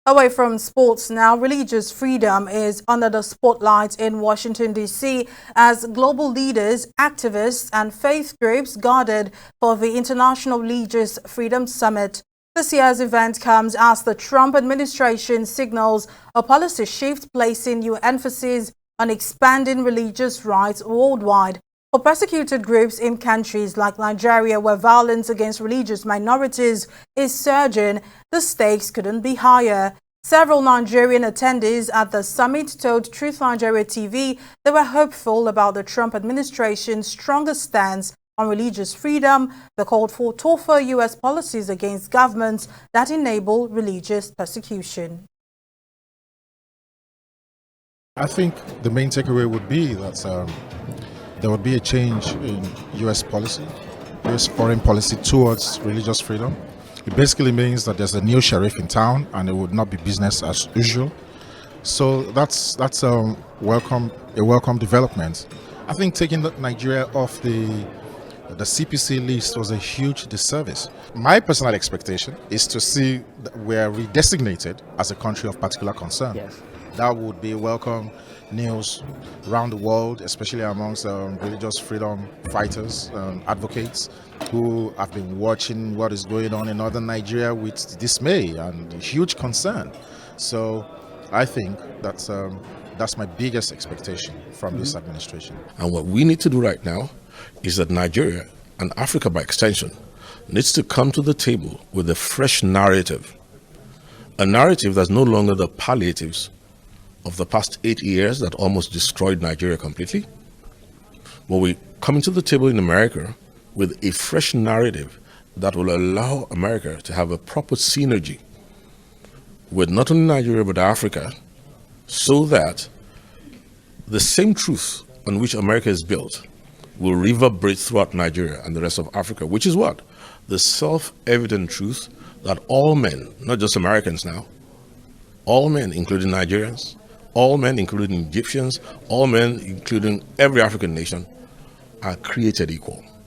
Away from sports now, religious freedom is under the spotlight in Washington, D.C. as global leaders, activists and faith groups gathered for the International Religious Freedom Summit. This year's event comes as the Trump administration signals a policy shift placing new emphasis on expanding religious rights worldwide. For persecuted groups in countries like Nigeria, where violence against religious minorities is surging, the stakes couldn't be higher. Several Nigerian attendees at the summit told Truth Nigeria TV they were hopeful about the Trump administration's stronger stance on religious freedom. They called for tougher U.S. policies against governments that enable religious persecution. I think the main takeaway would be that there would be a change in U.S. policy, U.S. foreign policy towards religious freedom. It basically means that there's a new sheriff in town and it would not be business as usual. So that's a welcome development. I think taking Nigeria off the CPC list was a huge disservice. My personal expectation is to see that we're redesignated as a country of particular concern. Yes. That would be welcome news around the world, especially amongst religious freedom fighters, advocates who have been watching what is going on in northern Nigeria with dismay and huge concern. So I think that's my biggest expectation from this administration. And what we need to do right now is that Nigeria, and Africa by extension, needs to come to the table with a fresh narrative. A narrative that's no longer the palliatives of the past 8 years that almost destroyed Nigeria completely. But we're coming to the table in America with a fresh narrative that will allow America to have a proper synergy with not only Nigeria but Africa, so that the same truth on which America is built will reverberate throughout Nigeria and the rest of Africa, which is what? The self-evident truth that all men, not just Americans now, all men, including Nigerians, all men, including Egyptians, all men, including every African nation, are created equal.